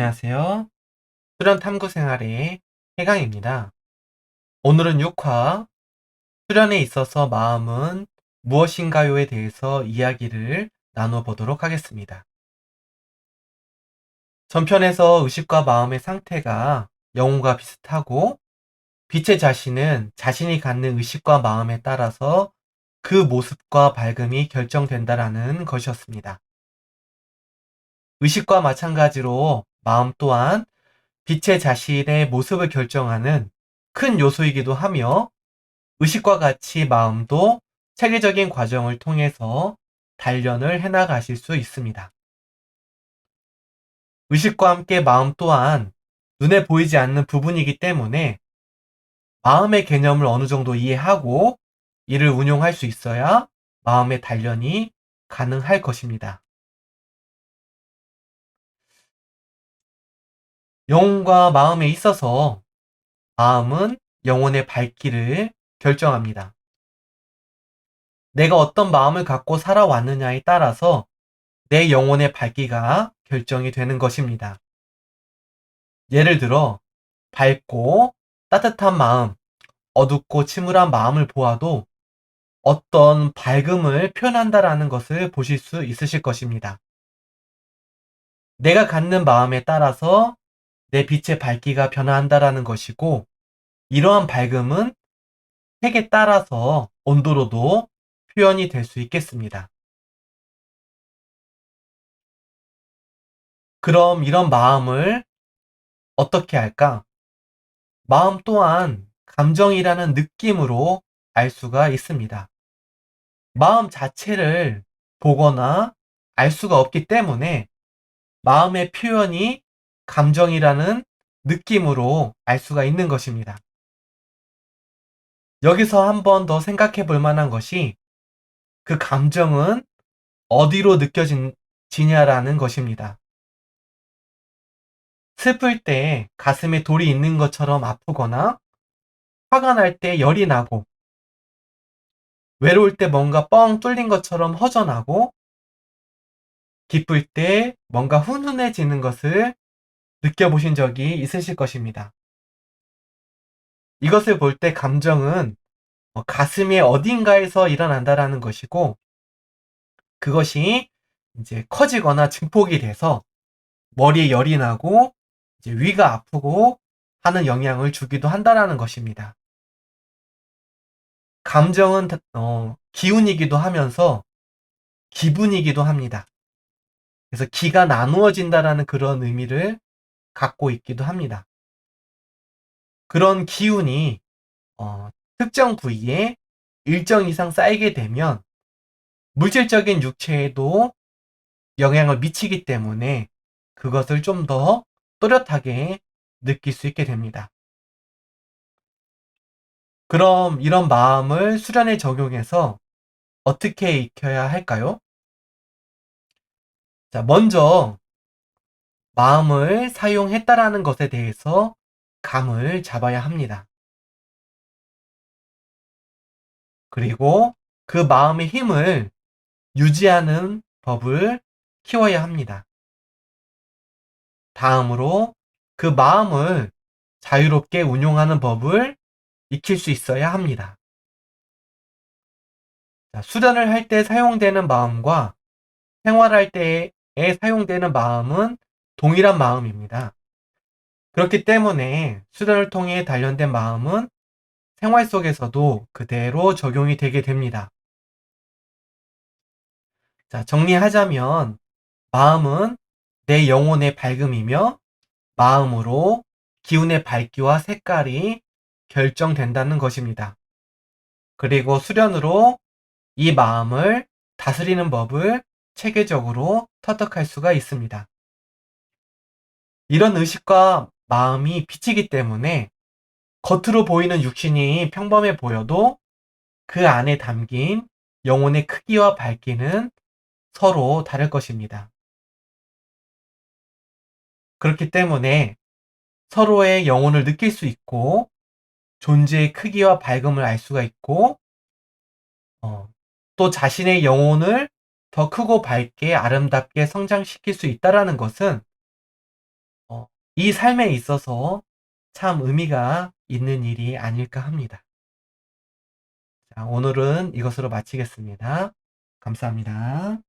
안녕하세요. 수련 탐구 생활의 해강입니다. 오늘은 6화 수련에 있어서 마음은 무엇인가요에 대해서 이야기를 나눠보도록 하겠습니다. 전편에서 의식과 마음의 상태가 영혼과 비슷하고 빛의 자신은 자신이 갖는 의식과 마음에 따라서 그 모습과 밝음이 결정된다라는 것이었습니다. 의식과 마찬가지로 마음 또한 빛의 자신의 모습을 결정하는 큰 요소이기도 하며 의식과 같이 마음도 체계적인 과정을 통해서 단련을 해나가실 수 있습니다. 의식과 함께 마음 또한 눈에 보이지 않는 부분이기 때문에 마음의 개념을 어느 정도 이해하고 이를 운용할 수 있어야 마음의 단련이 가능할 것입니다. 영혼과 마음에 있어서 마음은 영혼의 밝기를 결정합니다. 내가 어떤 마음을 갖고 살아왔느냐에 따라서 내 영혼의 밝기가 결정이 되는 것입니다. 예를 들어 밝고 따뜻한 마음, 어둡고 침울한 마음을 보아도 어떤 밝음을 표현한다라는 것을 보실 수 있으실 것입니다. 내가 갖는 마음에 따라서 내 빛의 밝기가 변화한다라는 것이고, 이러한 밝음은 색에 따라서 온도로도 표현이 될 수 있겠습니다. 그럼 이런 마음을 어떻게 할까? 마음 또한 감정이라는 느낌으로 알 수가 있습니다. 마음 자체를 보거나 알 수가 없기 때문에 마음의 표현이 감정이라는 느낌으로 알 수가 있는 것입니다. 여기서 한 번 더 생각해 볼 만한 것이 그 감정은 어디로 느껴지냐라는 것입니다. 슬플 때 가슴에 돌이 있는 것처럼 아프거나 화가 날 때 열이 나고 외로울 때 뭔가 뻥 뚫린 것처럼 허전하고 기쁠 때 뭔가 훈훈해지는 것을 느껴보신 적이 있으실 것입니다. 이것을 볼 때 감정은 가슴의 어딘가에서 일어난다라는 것이고 그것이 이제 커지거나 증폭이 돼서 머리에 열이 나고 이제 위가 아프고 하는 영향을 주기도 한다라는 것입니다. 감정은 기운이기도 하면서 기분이기도 합니다. 그래서 기가 나누어진다라는 그런 의미를 갖고 있기도 합니다. 그런 기운이 특정 부위에 일정 이상 쌓이게 되면 물질적인 육체에도 영향을 미치기 때문에 그것을 좀 더 또렷하게 느낄 수 있게 됩니다. 그럼 이런 마음을 수련에 적용해서 어떻게 익혀야 할까요? 자, 먼저 마음을 사용했다라는 것에 대해서 감을 잡아야 합니다. 그리고 그 마음의 힘을 유지하는 법을 키워야 합니다. 다음으로 그 마음을 자유롭게 운용하는 법을 익힐 수 있어야 합니다. 자, 수련을 할 때 사용되는 마음과 생활할 때에 사용되는 마음은 동일한 마음입니다. 그렇기 때문에 수련을 통해 단련된 마음은 생활 속에서도 그대로 적용이 되게 됩니다. 자, 정리하자면 마음은 내 영혼의 밝음이며 마음으로 기운의 밝기와 색깔이 결정된다는 것입니다. 그리고 수련으로 이 마음을 다스리는 법을 체계적으로 터득할 수가 있습니다. 이런 의식과 마음이 비치기 때문에 겉으로 보이는 육신이 평범해 보여도 그 안에 담긴 영혼의 크기와 밝기는 서로 다를 것입니다. 그렇기 때문에 서로의 영혼을 느낄 수 있고 존재의 크기와 밝음을 알 수가 있고 또 자신의 영혼을 더 크고 밝게 아름답게 성장시킬 수 있다라는 것은 이 삶에 있어서 참 의미가 있는 일이 아닐까 합니다. 자, 오늘은 이것으로 마치겠습니다. 감사합니다.